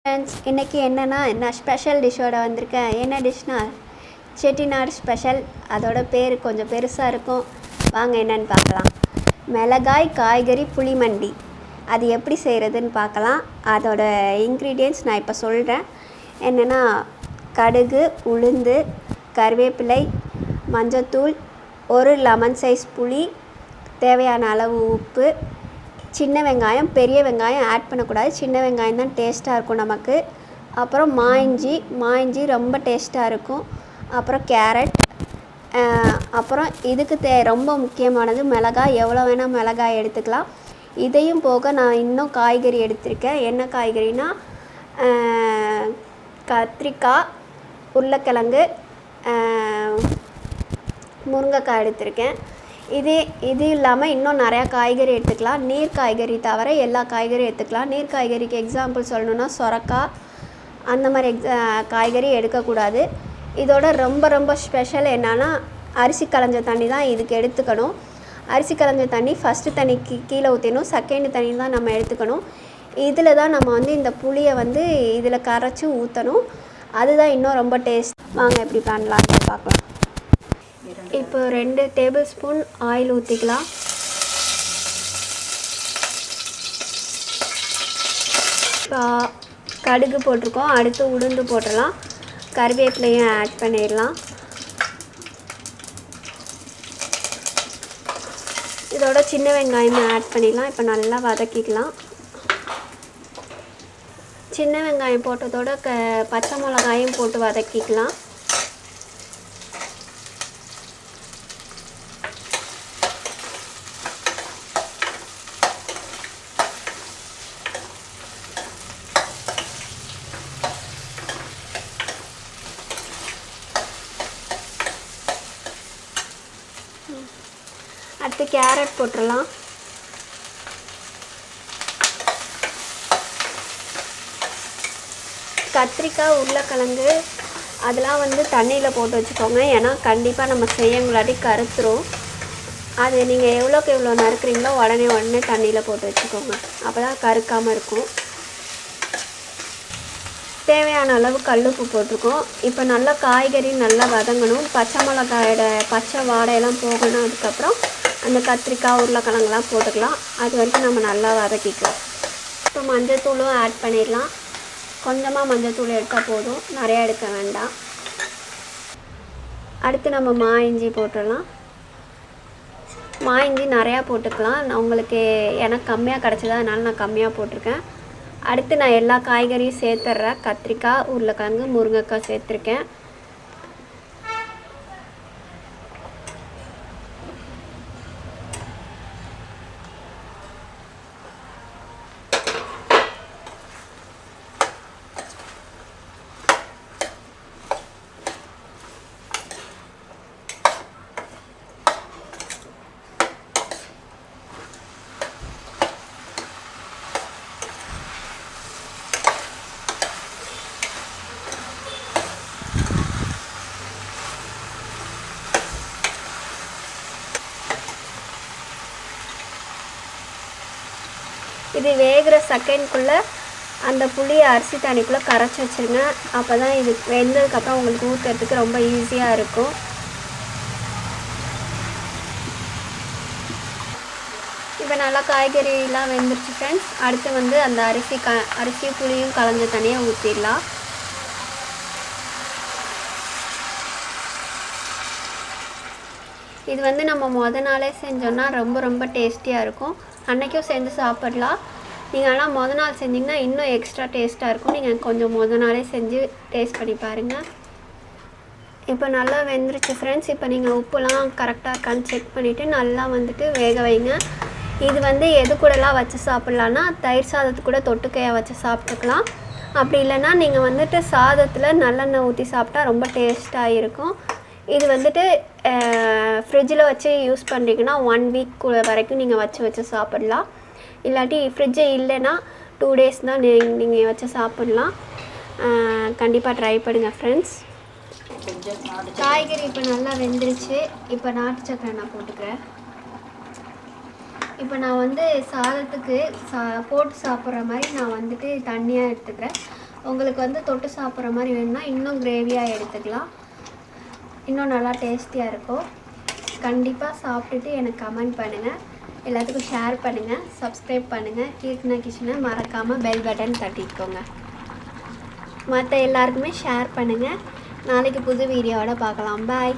Friends, இன்றைக்கி என்ன special டிஷ்ஷோட வந்திருக்கேன். என்ன டிஷ்னா செட்டிநாடு ஸ்பெஷல். அதோட பேர் கொஞ்சம் பெருசாக இருக்கும். வாங்க என்னென்னு பார்க்கலாம். மிளகாய் காய்கறி புளிமண்டி. அது எப்படி செய்கிறதுன்னு பார்க்கலாம். அதோட இன்க்ரீடியன்ட்ஸ் நான் இப்போ சொல்கிறேன். என்னென்னா கடுகு, உளுந்து, கருவேப்பிலை, மஞ்சத்தூள், ஒரு லெமன் சைஸ் புளி, தேவையான அளவு உப்பு, சின்ன வெங்காயம். பெரிய வெங்காயம் ஆட் பண்ணக்கூடாது, சின்ன வெங்காயம் தான் டேஸ்ட்டாக இருக்கும் நமக்கு. அப்புறம் மாயிஞ்சி ரொம்ப டேஸ்ட்டாக இருக்கும். அப்புறம் கேரட். அப்புறம் இதுக்கு ரொம்ப முக்கியமானது மிளகாய். எவ்வளோ வேணால் மிளகாய் எடுத்துக்கலாம். இதையும் போக நான் இன்னும் காய்கறி எடுத்திருக்கேன். என்ன காய்கறினா கத்திரிக்காய், உருளைக்கிழங்கு, முருங்கைக்காய் எடுத்திருக்கேன். இது இல்லாமல் இன்னும் நிறையா காய்கறி எடுத்துக்கலாம். நீர் காய்கறி தவிர எல்லா காய்கறியும் எடுத்துக்கலாம். நீர் காய்கறிக்கு எக்ஸாம்பிள் சொல்லணுன்னா சொரக்காய், அந்த மாதிரி காய்கறி எடுக்கக்கூடாது. இதோட ரொம்ப ஸ்பெஷல் என்னன்னா அரிசி களைஞ்ச தண்ணி தான் இதுக்கு எடுத்துக்கணும். அரிசி களைஞ்ச தண்ணி ஃபஸ்ட்டு தண்ணிக்கு கீழே ஊற்றிடணும், செகண்ட் தண்ணி தான் நம்ம எடுத்துக்கணும். இதில் தான் நம்ம இந்த புளியை இதில் கரைச்சி ஊற்றணும். அதுதான் இன்னும் ரொம்ப டேஸ்ட். வாங்க எப்படி பண்ணலான்னு பார்க்கலாம். இப்போ 2 டேபிள் ஸ்பூன் ஆயில் ஊற்றிக்கலாம். இப்போ கடுகு போட்டிருக்கோம். அடுத்து உளுந்து போட்டுடலாம். கருவேப்பிலையும் ஆட் பண்ணிடலாம். இதோட சின்ன வெங்காயமும் ஆட் பண்ணிடலாம். இப்போ நல்லா வதக்கிக்கலாம். சின்ன வெங்காயம் போட்டதோட பச்சை மிளகாயும் போட்டு வதக்கிக்கலாம். அடுத்து கேரட் போட்டுடலாம். கத்திரிக்காய், உருளைக்கிழங்கு அதெல்லாம் தண்ணியில் போட்டு வச்சுக்கோங்க. ஏன்னா கண்டிப்பாக நம்ம செய்யங்களாட்டி கருத்துரும். அது நீங்கள் எவ்வளோக்கு எவ்வளோ நறுக்குறீங்களோ உடனே தண்ணியில் போட்டு வச்சுக்கோங்க. அப்போ தான் கருக்காமல் இருக்கும். தேவையான அளவு கல்லுப்பு போட்டிருக்கோம். இப்போ நல்லா காய்கறி நல்லா வதங்கணும். பச்சை மிளகாயோட பச்சை வாடையெல்லாம் போகணும். அதுக்கப்புறம் அந்த கத்திரிக்காய், உருளைக்கிழங்குலாம் போட்டுக்கலாம். அது வரைக்கும் நம்ம நல்லா வதக்கிக்கலாம். இப்போ மஞ்சத்தூளும் ஆட் பண்ணிடலாம். கொஞ்சமாக மஞ்சத்தூள் எடுத்தால் போதும், நிறையா எடுக்க வேண்டாம். அடுத்து நம்ம மாயிஞ்சி போட்டுடலாம். மாயிஞ்சி நிறையா போட்டுக்கலாம். உங்களுக்கு எனக்கு கம்மியாக கிடச்சதா, அதனால நான் கம்மியாக போட்டிருக்கேன். அடுத்து நான் எல்லா காய்கறியும் சேர்த்துட்றேன். கத்திரிக்காய், உருளைக்கிழங்கு, முருங்கைக்காய் சேர்த்துருக்கேன். இது வேகிற செகண்ட்குள்ளே அந்த புளியை அரிசி தண்ணிக்குள்ளே கரைச்சி வச்சுருங்க. அப்போ தான் இது வெந்ததுக்கப்புறம் உங்களுக்கு ஊற்றுறதுக்கு ரொம்ப ஈஸியாக இருக்கும். இப்போ நல்லா காய்கறிலாம் வெந்துருச்சு ஃப்ரெண்ட்ஸ். அடுத்து அந்த அரிசி புளியும் கலந்த தண்ணியை ஊற்றிடலாம். இது நம்ம மொதல் நாளே செஞ்சோன்னா ரொம்ப டேஸ்டியாக இருக்கும். அன்றைக்கும் செஞ்சு சாப்பிடலாம். நீங்கள் ஆனால் மொதல் நாள் செஞ்சிங்கன்னா இன்னும் எக்ஸ்ட்ரா டேஸ்ட்டாக இருக்கும். நீங்கள் கொஞ்சம் மொதல் நாளே செஞ்சு டேஸ்ட் பண்ணி பாருங்கள். இப்போ நல்லா வெந்துருச்சு ஃப்ரெண்ட்ஸ். இப்போ நீங்கள் உப்புலாம் கரெக்டாக இருக்கான்னு செக் பண்ணிவிட்டு நல்லா வேக வைங்க. இது எது கூடலாம் வச்சு சாப்பிட்லான்னா தயிர் சாதத்து கூட தொட்டுக்கையாக வச்சு சாப்பிட்டுக்கலாம். அப்படி இல்லைன்னா நீங்கள் சாதத்தில் நல்லெண்ணெய் ஊற்றி சாப்பிட்டா ரொம்ப டேஸ்ட்டாக இருக்கும். இது ஃப்ரிட்ஜில் வச்சு யூஸ் பண்ணுறீங்கன்னா 1 வீக் வரைக்கும் நீங்கள் வச்சு சாப்பிட்லாம். இல்லாட்டி ஃப்ரிட்ஜு இல்லைன்னா 2 டேஸ் தான் நீங்கள் வச்சு சாப்பிட்லாம். கண்டிப்பாக ட்ரை பண்ணுங்கள் ஃப்ரெண்ட்ஸ். காய்கறி இப்போ நல்லா வெந்துருச்சு. இப்போ நாட்டு சக்கரை நான் போட்டுக்கிறேன். இப்போ நான் சாதத்துக்கு போட்டு சாப்பிட்ற மாதிரி நான் தண்ணியாக எடுத்துக்கிறேன். உங்களுக்கு வந்து தொட்டு சாப்பிட்ற மாதிரி வேணும்னா இன்னும் கிரேவியாக எடுத்துக்கலாம். இன்னும் நல்லா டேஸ்டியாக இருக்கும். கண்டிப்பாக சாப்பிட்டுட்டு எனக்கு கமெண்ட் பண்ணுங்கள். எல்லாத்துக்கும் ஷேர் பண்ணுங்கள், சப்ஸ்கிரைப் பண்ணுங்கள். கீர்த்தனா கிச்சனை மறக்காமல் பெல் பட்டன் தட்டிக்கோங்க. மற்ற எல்லாருக்குமே ஷேர் பண்ணுங்கள். நாளைக்கு புது வீடியோவோட பார்க்கலாம். பாய்.